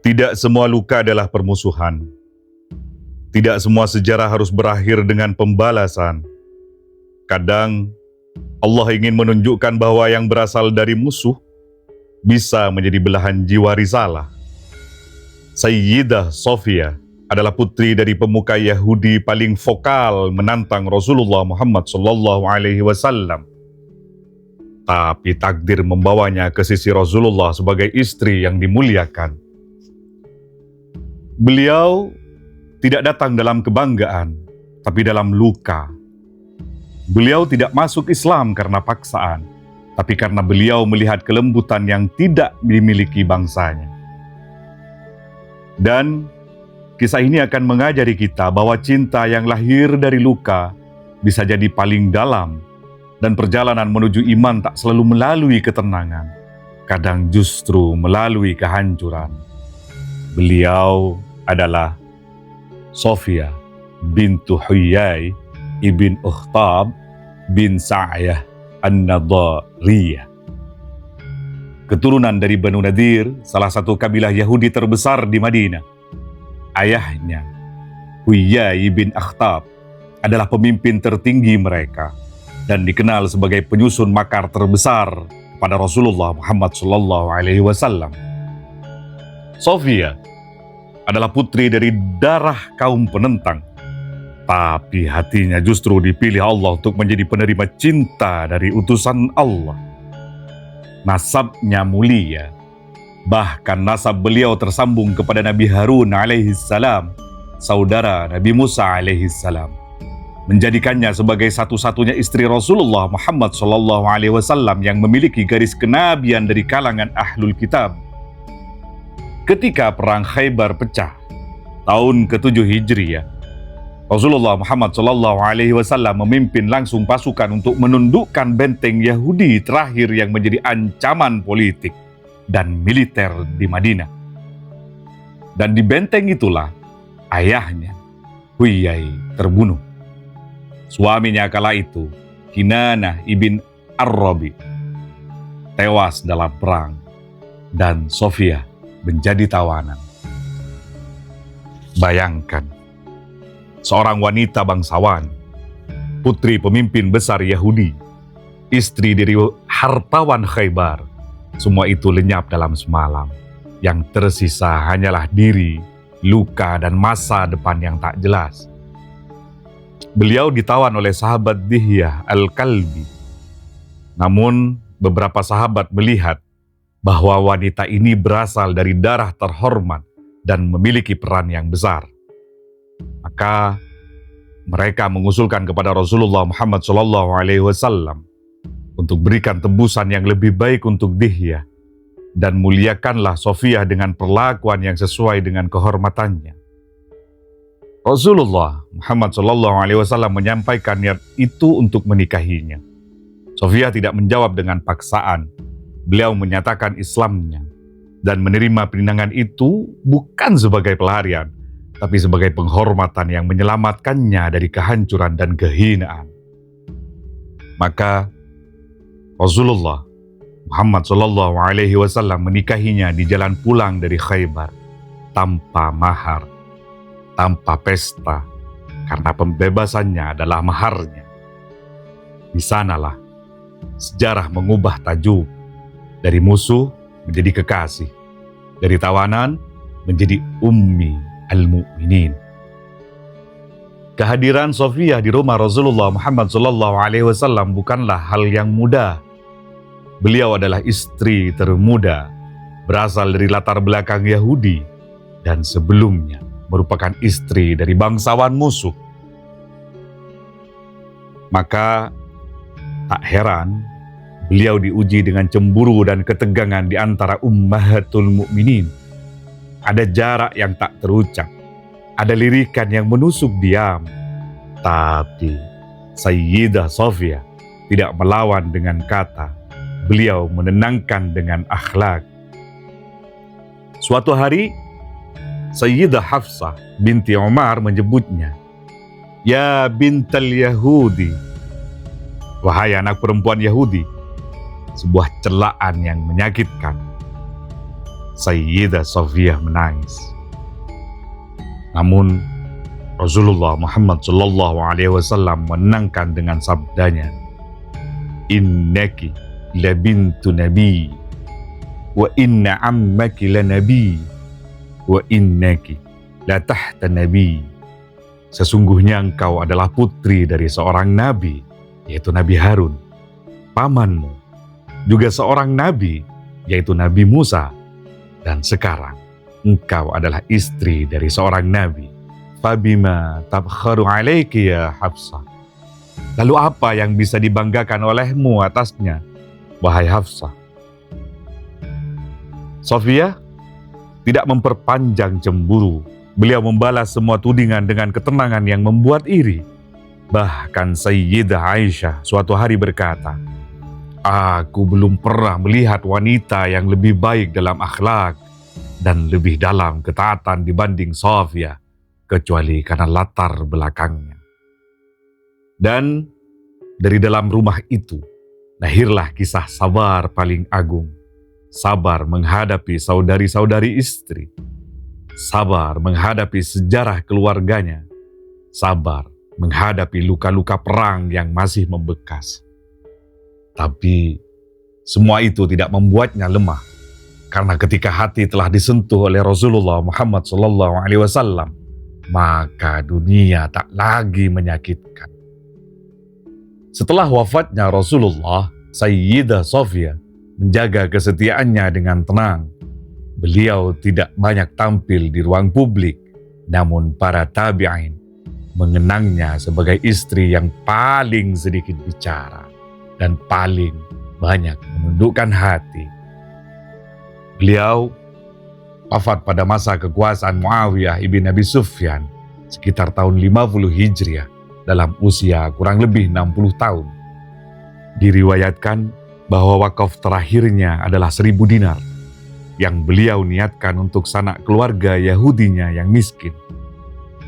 Tidak semua luka adalah permusuhan. Tidak semua sejarah harus berakhir dengan pembalasan. Kadang Allah ingin menunjukkan bahwa yang berasal dari musuh bisa menjadi belahan jiwa risalah. Sayyidah Sofia adalah putri dari pemuka Yahudi paling vokal menantang Rasulullah Muhammad SAW. Tapi takdir membawanya ke sisi Rasulullah sebagai istri yang dimuliakan. Beliau tidak datang dalam kebanggaan, tapi dalam luka. Beliau tidak masuk Islam karena paksaan, tapi karena beliau melihat kelembutan yang tidak dimiliki bangsanya. Dan kisah ini akan mengajari kita bahwa cinta yang lahir dari luka bisa jadi paling dalam, dan perjalanan menuju iman tak selalu melalui ketenangan, kadang justru melalui kehancuran. Beliau adalah Sofia bintu Huyai ibn Ukhtab bin Sa'yah an-Nadariyah. Keturunan dari Banu Nadir, salah satu kabilah Yahudi terbesar di Madinah. Ayahnya, Huyai bin Akhtab, adalah pemimpin tertinggi mereka dan dikenal sebagai penyusun makar terbesar pada Rasulullah Muhammad SAW. Sofia adalah putri dari darah kaum penentang, tapi hatinya justru dipilih Allah untuk menjadi penerima cinta dari utusan Allah. Nasabnya mulia, bahkan nasab beliau tersambung kepada Nabi Harun alaihissalam, saudara Nabi Musa alaihissalam, menjadikannya sebagai satu-satunya istri Rasulullah Muhammad SAW yang memiliki garis kenabian dari kalangan Ahlul Kitab. Ketika perang Khaybar pecah tahun ke-7 Hijriah, Rasulullah Muhammad SAW memimpin langsung pasukan untuk menundukkan benteng Yahudi terakhir yang menjadi ancaman politik dan militer di Madinah. Dan di benteng itulah ayahnya, Huyai, terbunuh. Suaminya kala itu, Kinanah ibn Ar-Rabi, tewas dalam perang, dan Sofia menjadi tawanan. Bayangkan, seorang wanita bangsawan, putri pemimpin besar Yahudi, istri dari hartawan Khaybar, semua itu lenyap dalam semalam. Yang tersisa hanyalah diri, luka, dan masa depan yang tak jelas. Beliau ditawan oleh sahabat Dihyah Al-Kalbi. Namun beberapa sahabat melihat bahwa wanita ini berasal dari darah terhormat dan memiliki peran yang besar. Maka mereka mengusulkan kepada Rasulullah Muhammad SAW untuk berikan tebusan yang lebih baik untuk Dihyah, dan muliakanlah Sofia dengan perlakuan yang sesuai dengan kehormatannya. Rasulullah Muhammad SAW menyampaikan niat itu untuk menikahinya. Sofia tidak menjawab dengan paksaan. Beliau menyatakan Islamnya dan menerima pinangan itu bukan sebagai pelarian, tapi sebagai penghormatan yang menyelamatkannya dari kehancuran dan kehinaan. Maka Rasulullah Muhammad SAW menikahinya di jalan pulang dari Khaybar tanpa mahar, tanpa pesta, karena pembebasannya adalah maharnya. Di sanalah sejarah mengubah tajuk dari musuh menjadi kekasih, dari tawanan menjadi ummi al-mu'minin. Kehadiran Sofia di rumah Rasulullah Muhammad SAW bukanlah hal yang mudah. Beliau adalah istri termuda, berasal dari latar belakang Yahudi, dan sebelumnya merupakan istri dari bangsawan musuh. Maka tak heran beliau diuji dengan cemburu dan ketegangan di antara ummahatul mukminin. Ada jarak yang tak terucap, ada lirikan yang menusuk diam. Tapi Sayyidah Sofia tidak melawan dengan kata, beliau menenangkan dengan akhlak. Suatu hari, Sayyidah Hafsah binti Umar menyebutnya, "Ya bintal Yahudi," wahai anak perempuan Yahudi, sebuah celaan yang menyakitkan. Sayyidah Safiyah menangis. Namun Rasulullah Muhammad SAW menenangkan dengan sabdanya, "Innaki la bintu nabi, wa inna ammaki la nabi, wa innaki la tahta nabi." Sesungguhnya engkau adalah putri dari seorang nabi, yaitu Nabi Harun. Pamanmu juga seorang nabi, yaitu Nabi Musa. Dan sekarang engkau adalah istri dari seorang nabi. Fabima tabkharu alaiki ya Hafsah. Lalu apa yang bisa dibanggakan olehmu atasnya, wahai Hafsah? Safiyah tidak memperpanjang cemburu. Beliau membalas semua tudingan dengan ketenangan yang membuat iri. Bahkan Sayyidah Aisyah suatu hari berkata, "Aku belum pernah melihat wanita yang lebih baik dalam akhlak dan lebih dalam ketaatan dibanding Safiyah, kecuali karena latar belakangnya." Dan dari dalam rumah itu, lahirlah kisah sabar paling agung. Sabar menghadapi saudari-saudari istri. Sabar menghadapi sejarah keluarganya. Sabar menghadapi luka-luka perang yang masih membekas. Tapi semua itu tidak membuatnya lemah, karena ketika hati telah disentuh oleh Rasulullah Muhammad SAW, maka dunia tak lagi menyakitkan. Setelah wafatnya Rasulullah, Sayyidah Safiyah menjaga kesetiaannya dengan tenang. Beliau tidak banyak tampil di ruang publik, namun para tabi'in mengenangnya sebagai istri yang paling sedikit bicara dan paling banyak menundukkan hati. Beliau wafat pada masa kekuasaan Muawiyah ibn Abi Sufyan sekitar tahun 50 Hijriah dalam usia kurang lebih 60 tahun. Diriwayatkan bahwa wakaf terakhirnya adalah 1.000 dinar yang beliau niatkan untuk sanak keluarga Yahudinya yang miskin.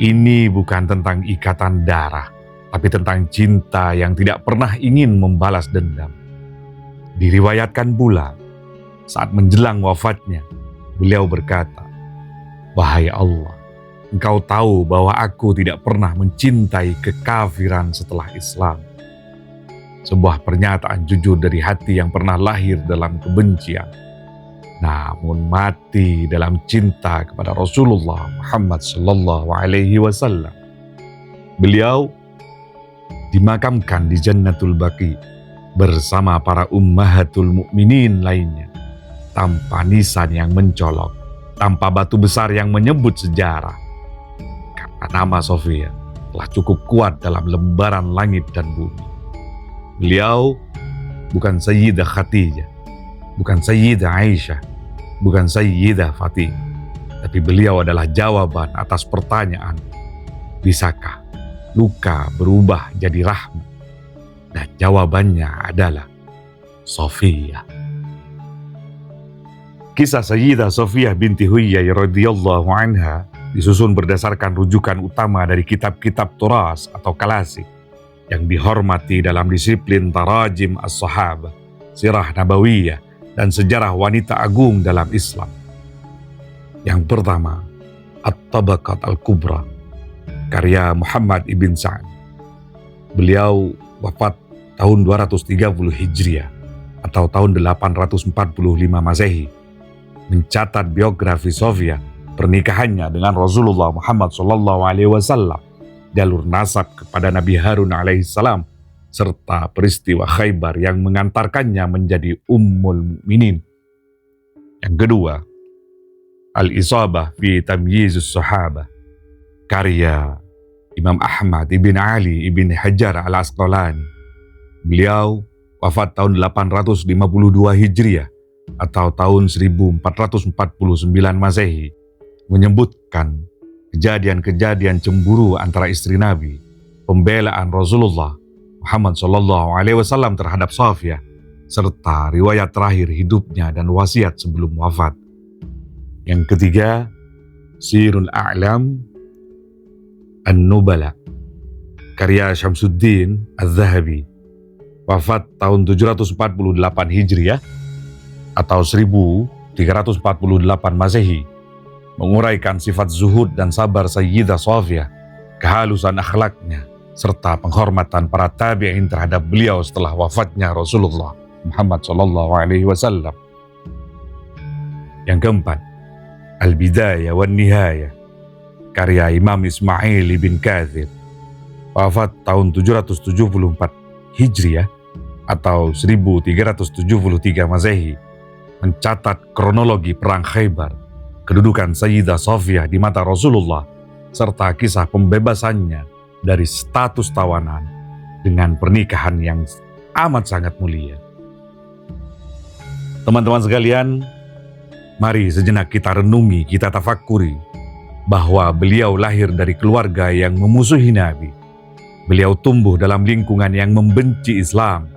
Ini bukan tentang ikatan darah, tapi tentang cinta yang tidak pernah ingin membalas dendam. Diriwayatkan pula, saat menjelang wafatnya, beliau berkata, "Wahai Allah, Engkau tahu bahwa aku tidak pernah mencintai kekafiran setelah Islam." Sebuah pernyataan jujur dari hati yang pernah lahir dalam kebencian, namun mati dalam cinta kepada Rasulullah Muhammad SAW. Beliau dimakamkan di Jannatul Baqi bersama para ummahatul mukminin lainnya, tanpa nisan yang mencolok, tanpa batu besar yang menyebut sejarah, karena nama Safiyah telah cukup kuat dalam lembaran langit dan bumi. Beliau bukan Sayyidah Khadijah, bukan Sayyidah Aisyah, bukan Sayyidah Fatimah, tapi beliau adalah jawaban atas pertanyaan, bisakah luka berubah jadi rahmat? Dan jawabannya adalah Safiyah. Kisah Sayyidah Safiyah binti Huyai radhiyallahu anha disusun berdasarkan rujukan utama dari kitab-kitab turas atau klasik yang dihormati dalam disiplin tarajim as-sahabah, sirah nabawiyah, dan sejarah wanita agung dalam Islam. Yang pertama, At-Tabaqat Al-Kubra, karya Muhammad ibn Sa'ad. Beliau wafat tahun 230 Hijriah atau tahun 845 Masehi, mencatat biografi Safiyah, pernikahannya dengan Rasulullah Muhammad SAW, jalur nasab kepada Nabi Harun alaihissalam, serta peristiwa Khaybar yang mengantarkannya menjadi Ummul Mukminin. Yang kedua, Al-Isabah fi Tamyizus Sahabah, karya Imam Ahmad ibn Ali ibn Hajar al-Asqalani. Beliau wafat tahun 852 Hijriah atau tahun 1449 Masehi, menyebutkan kejadian-kejadian cemburu antara istri Nabi, pembelaan Rasulullah Muhammad SAW terhadap Safiyah, serta riwayat terakhir hidupnya dan wasiat sebelum wafat. Yang ketiga, Sirul A'lam An-Nubala, karya Syamsuddin Az-Zahabi, wafat tahun 748 Hijriah atau 348 Masehi menguraikan sifat zuhud dan sabar Sayyidah Safiyah, kehalusan akhlaknya, serta penghormatan para tabi'in terhadap beliau setelah wafatnya Rasulullah Muhammad SAW. Yang keempat, Al-Bidayah wan Nihayah, karya Imam Ismail ibn Kathir, wafat tahun 774 Hijriah atau 1373 Masehi, mencatat kronologi perang Khaybar, kedudukan Sayyidah Safiyah di mata Rasulullah, serta kisah pembebasannya dari status tawanan dengan pernikahan yang amat sangat mulia. Teman-teman sekalian, mari sejenak kita renungi, kita tafakkuri bahwa beliau lahir dari keluarga yang memusuhi Nabi. Beliau tumbuh dalam lingkungan yang membenci Islam.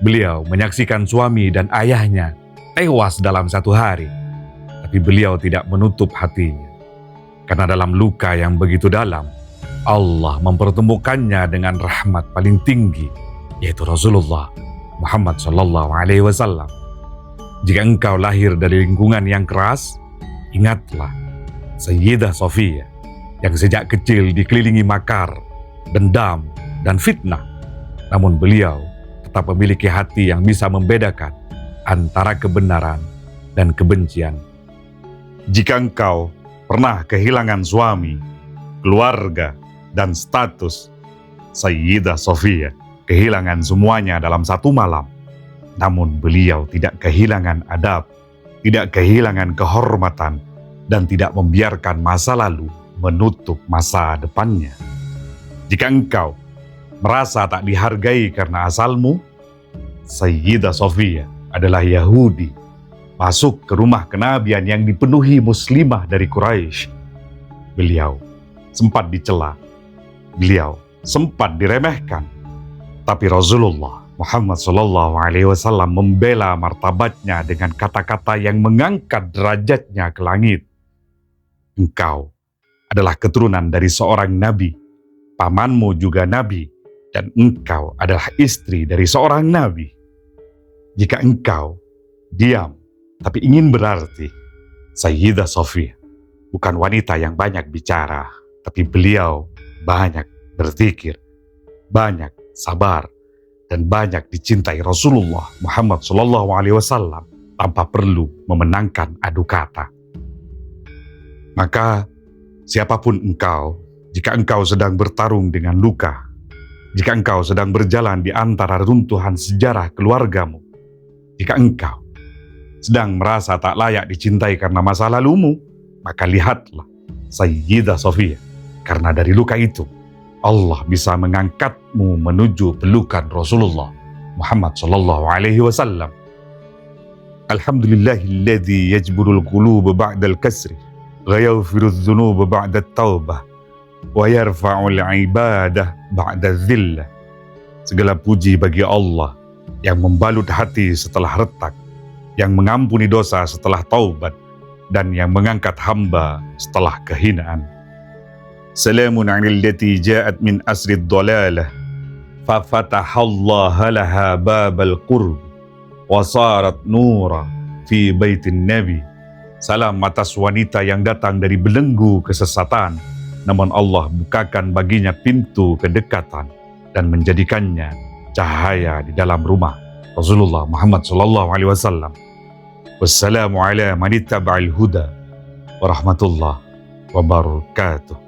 Beliau menyaksikan suami dan ayahnya tewas dalam satu hari. Tapi beliau tidak menutup hatinya. Karena dalam luka yang begitu dalam, Allah mempertemukannya dengan rahmat paling tinggi, yaitu Rasulullah Muhammad SAW. Jika engkau lahir dari lingkungan yang keras, ingatlah Sayyidah Safiyah yang sejak kecil dikelilingi makar, dendam, dan fitnah. Namun beliau tetap memiliki hati yang bisa membedakan antara kebenaran dan kebencian. Jika engkau pernah kehilangan suami, keluarga, dan status, Sayyidah Safiyah kehilangan semuanya dalam satu malam. Namun beliau tidak kehilangan adab, tidak kehilangan kehormatan, dan tidak membiarkan masa lalu menutup masa depannya. Jika engkau merasa tak dihargai karena asalmu, Sayyidah Safiyah adalah Yahudi, masuk ke rumah kenabian yang dipenuhi muslimah dari Quraisy. Beliau sempat dicela, beliau sempat diremehkan, tapi Rasulullah Muhammad SAW membela martabatnya dengan kata-kata yang mengangkat derajatnya ke langit. Engkau adalah keturunan dari seorang nabi, pamanmu juga nabi, dan engkau adalah istri dari seorang nabi. Jika engkau diam tapi ingin berarti, Sayyidah Safiyah bukan wanita yang banyak bicara, tapi beliau banyak berzikir, banyak sabar, dan banyak dicintai Rasulullah Muhammad SAW tanpa perlu memenangkan adu kata. Maka siapapun engkau, jika engkau sedang bertarung dengan luka, jika engkau sedang berjalan di antara runtuhan sejarah keluargamu, jika engkau sedang merasa tak layak dicintai karena masa lalumu, maka lihatlah Sayyidah Safiyah, karena dari luka itu Allah bisa mengangkatmu menuju pelukan Rasulullah Muhammad SAW. Alhamdulillahilladzi yajburul qulub ba'dal kasri wa yaghfirudz dzunuba ba'dat taubah wa yarfa'ul ibadah ba'dadz dzillah. Segala puji bagi Allah yang membalut hati setelah retak, yang mengampuni dosa setelah taubat, dan yang mengangkat hamba setelah kehinaan. Salamun 'alal lati ja'at min asrid dhalalah fa fatahallaha laha babal qurb wa sarat nura fi baitin nabi. Salam atas wanita yang datang dari belenggu kesesatan, namun Allah bukakan baginya pintu kedekatan dan menjadikannya cahaya di dalam rumah Rasulullah Muhammad SAW. Wassalamu ala man ittaba'al huda wa rahmatullah wabarakatuh.